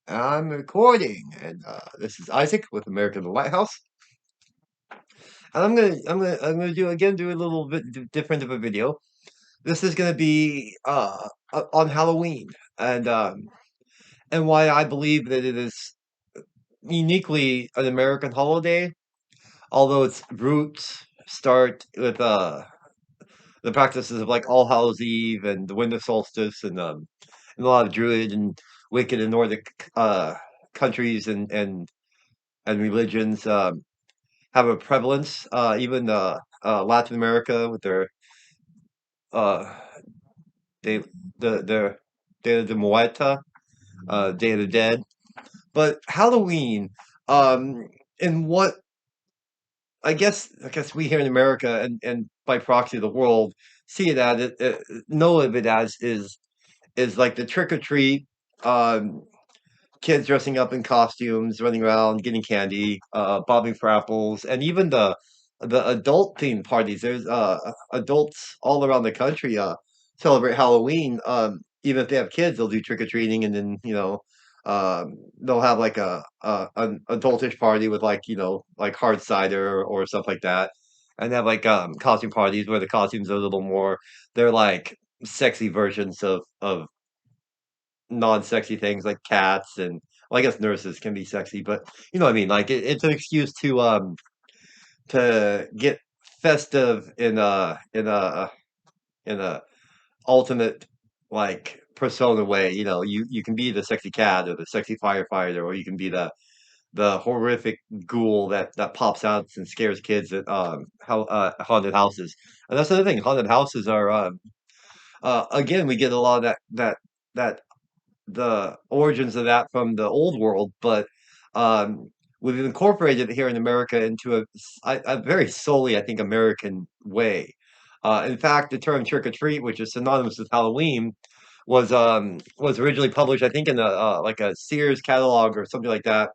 I'm recording, and this is Isaac with American Lighthouse, and I'm gonna do a little bit different of a video. This is gonna be on Halloween, and um, and why I believe that it is uniquely an American holiday, although its roots start with the practices of like All Hallows Eve and the winter solstice, and a lot of Druid and Wiccan and Nordic countries and religions. Have a prevalence. Even Latin America with their uh, they their Dia de Muerta, Day of the Dead. But Halloween, um, and what I guess we here in America and by proxy the world see it as know of it as is like the trick or treat. Um, Kids dressing up in costumes, running around, getting candy, bobbing for apples, and even the adult themed parties. There's adults all around the country celebrate Halloween. Even if they have kids, they'll do trick or treating, and then they'll have like an adultish party with like like hard cider or stuff like that, and they have like costume parties where the costumes are a little more. They're like sexy versions of non-sexy things like cats and well, I guess nurses can be sexy, but you know what I mean. Like it's an excuse to get festive in a ultimate like persona way. You can be the sexy cat or the sexy firefighter, or you can be the horrific ghoul that pops out and scares kids at haunted houses. And that's the other thing. Haunted houses are again we get a lot of that the origins of that from the old world, but um, we've incorporated it here in America into a very solely, I think, American way. In fact, the term trick or treat, which is synonymous with Halloween, was originally published, I think, in a like a Sears catalog or something like that,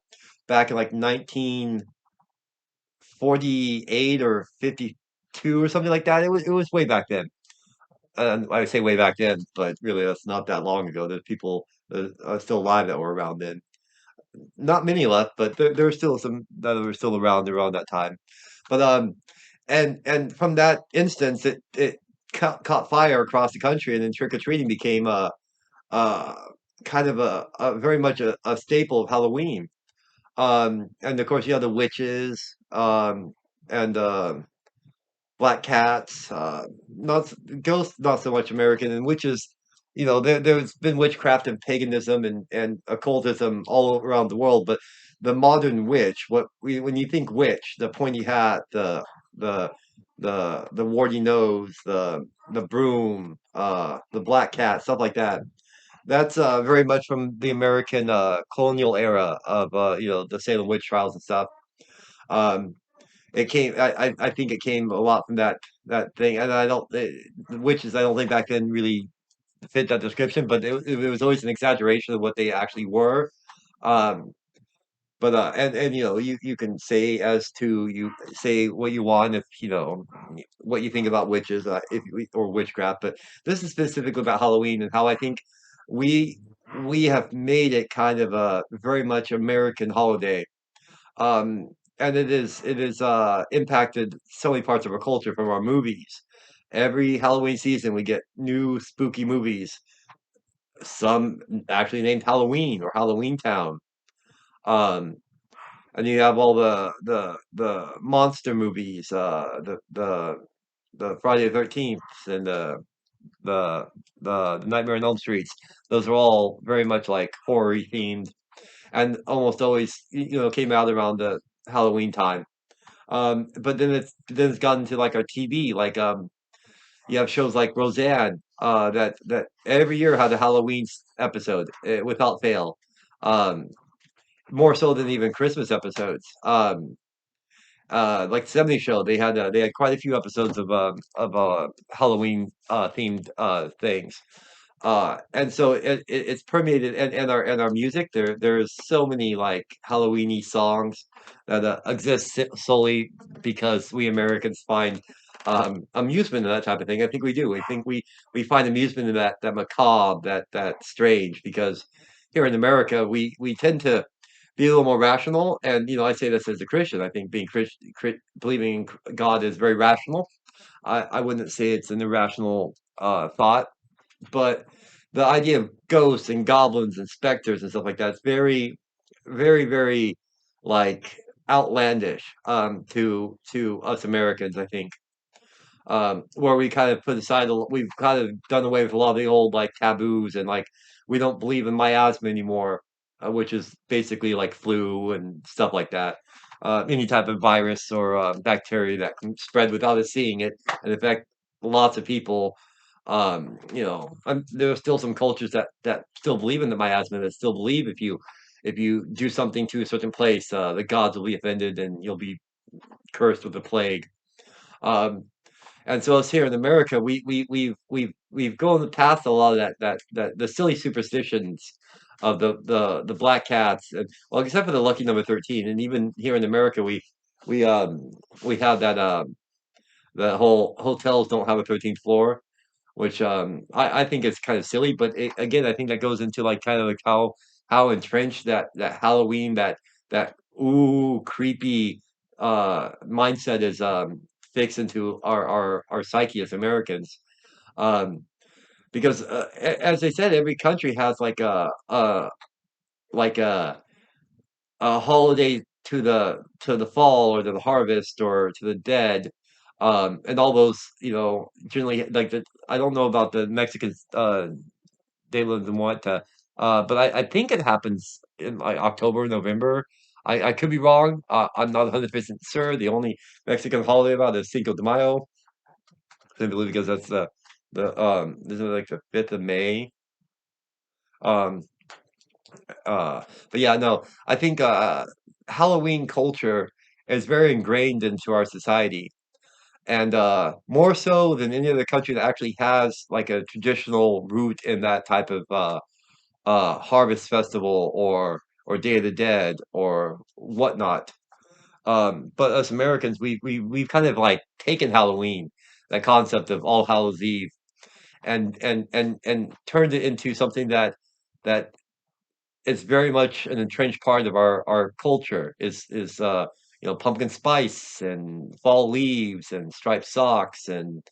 back in like 1948 or 52 or something like that. It was way back then. I say way back then, but really that's not that long ago. There's people that are still alive that were around then. Not many left, but there are still some that were still around that time. But and from that instance, it caught fire across the country, and then trick or treating became a kind of a very much a staple of Halloween. And of course, you have the witches, and black cats, not ghosts, not so much American, and witches. There's been witchcraft and paganism and occultism all around the world, but the modern witch, when you think witch, the pointy hat, the the warty nose, the broom, the black cat, stuff like that. That's very much from the American colonial era of the Salem witch trials and stuff. Um, it came. I think it came a lot from that thing, and the witches. I don't think back then really fit that description, but it was always an exaggeration of what they actually were. Um, but and you can say as to you say what you want if what you think about witches or witchcraft, but this is specifically about Halloween and how I think we we have made it kind of a very much American holiday. Um, and it is impacted so many parts of our culture from our movies. Every Halloween season, we get new spooky movies. Some actually named Halloween or Halloween Town. Um, and you have all the monster movies, the Friday the 13th and the the Nightmare on Elm Streets. Those are all very much like horror themed, and almost always came out around the Halloween time. But then it's gotten to like our TV, like you have shows like Roseanne, that every year had a Halloween episode without fail. Um, More so than even Christmas episodes. Like 70 Show, they had quite a few episodes of Halloween themed things. And so it's permeated and our music. There's so many like Halloweeny songs that exist solely because we Americans find amusement in that type of thing. I think we do. We think we find amusement in that macabre, that strange, because here in America, we tend to be a little more rational. And I say this as a Christian. I think being believing in God is very rational. I wouldn't say it's an irrational thought, but the idea of ghosts and goblins and specters and stuff like that is very, very, very like outlandish to us Americans. I think where we kind of put aside, we've kind of done away with a lot of the old like taboos, and like we don't believe in miasma anymore, which is basically like flu and stuff like that. Any type of virus or bacteria that can spread without us seeing it and affect lots of people. There are still some cultures that still believe in the miasma, that still believe if you do something to a certain place, the gods will be offended and you'll be cursed with the plague. Um, and so us here in America, we've gone past a lot of that the silly superstitions of the black cats, and well, except for the lucky number 13, and even here in America, we we have that the whole hotels don't have a 13th floor, which I think is kind of silly, but again, I think that goes into like kind of like how entrenched that Halloween that ooh creepy mindset is fixed into our psyche as Americans. Um, because as I said, every country has like a holiday to the fall or to the harvest or to the dead. And all those, generally like I don't know about the Mexicans De los de Muerta, but I think it happens in like October, November. I could be wrong. I'm not 100% sure. The only Mexican holiday about is Cinco de Mayo, simply because that's the this is like the 5th of May. Um, but yeah, no, I think Halloween culture is very ingrained into our society, and more so than any other country that actually has like a traditional root in that type of harvest festival or Day of the Dead or whatnot. But us Americans, we've kind of like taken Halloween, that concept of All Hallows Eve, and turned it into something that is very much an entrenched part of our culture. Is pumpkin spice and fall leaves and striped socks and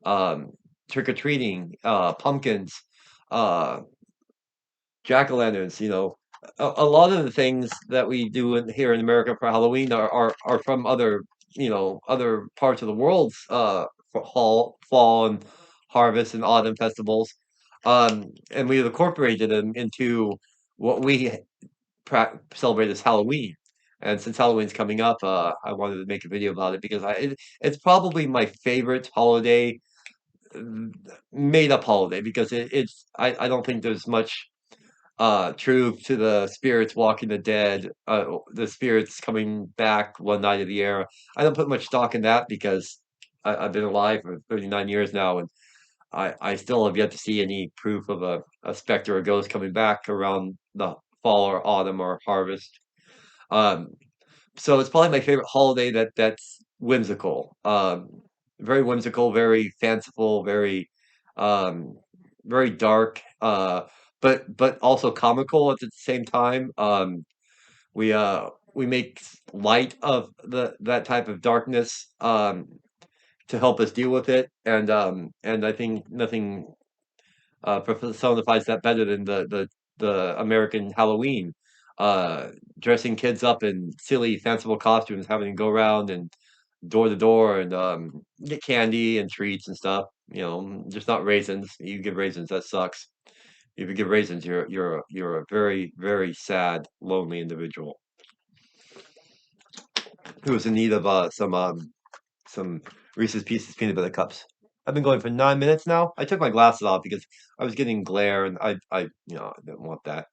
um, trick or treating, pumpkins. Uh, jack-o'-lanterns, a lot of the things that we do here in America for Halloween are from other parts of the world's for fall and harvest and autumn festivals, and we've incorporated them into what we celebrate as Halloween. And since Halloween's coming up, I wanted to make a video about it because it's probably my favorite holiday, made up holiday, because I don't think there's much true to the spirits walking the dead, the spirits coming back one night of the year. I don't put much stock in that because I've been alive for 39 years now, and I still have yet to see any proof of a specter or ghost coming back around the fall or autumn or harvest. Um, so it's probably my favorite holiday that's whimsical. Very whimsical, very fanciful, um, very dark, but also comical at the same time. We make light of that type of darkness to help us deal with it, and I think nothing personifies that better than the American Halloween. Uh, Dressing kids up in silly, fanciful costumes, having to go around and door to door and get candy and treats and stuff. Just not raisins. You give raisins, that sucks. If you give raisins, you're a very, very sad, lonely individual who is in need of some Reese's Pieces peanut butter cups. I've been going for 9 minutes now. I took my glasses off because I was getting glare, and I didn't want that.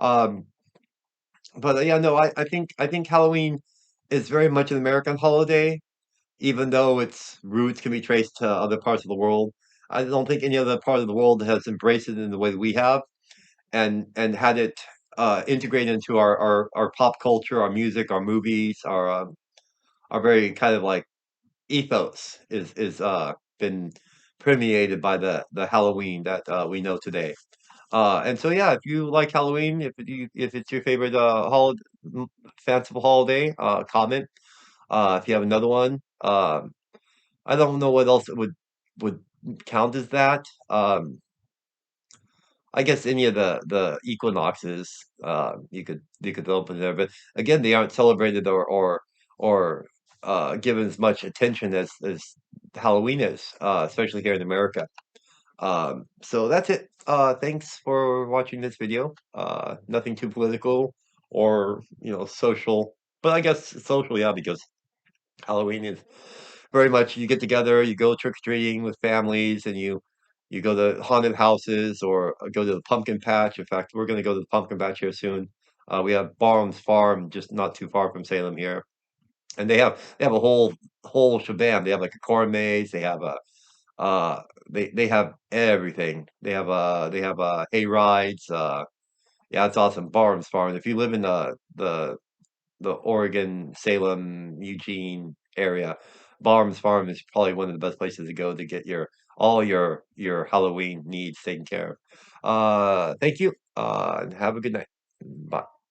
Um, but yeah, no, I think Halloween is very much an American holiday, even though its roots can be traced to other parts of the world. I don't think any other part of the world has embraced it in the way that we have, and had it integrated into our pop culture, our music, our movies, our very kind of like ethos is been permeated by the Halloween that we know today. And so yeah, if you like Halloween, if it's your favorite fanciful holiday, comment. If you have another one, I don't know what else would count as that. I guess any of the equinoxes, you could open there, but again, they aren't celebrated or given as much attention as Halloween is, especially here in America. So that's it. Thanks for watching this video. Nothing too political or social, but I guess social, yeah, because Halloween is very much you get together, you go trick or treating with families, and you go to haunted houses or go to the pumpkin patch. In fact, we're going to go to the pumpkin patch here soon. We have Barham's Farm, just not too far from Salem here, and they have a whole shebang. They have like a corn maze. They have a uh they have everything. They have hay rides. Yeah, it's awesome. Barham's Farm. If you live in the Oregon, Salem, Eugene area, Barham's Farm is probably one of the best places to go to get all your Halloween needs taken care of. Thank you, and have a good night. Bye.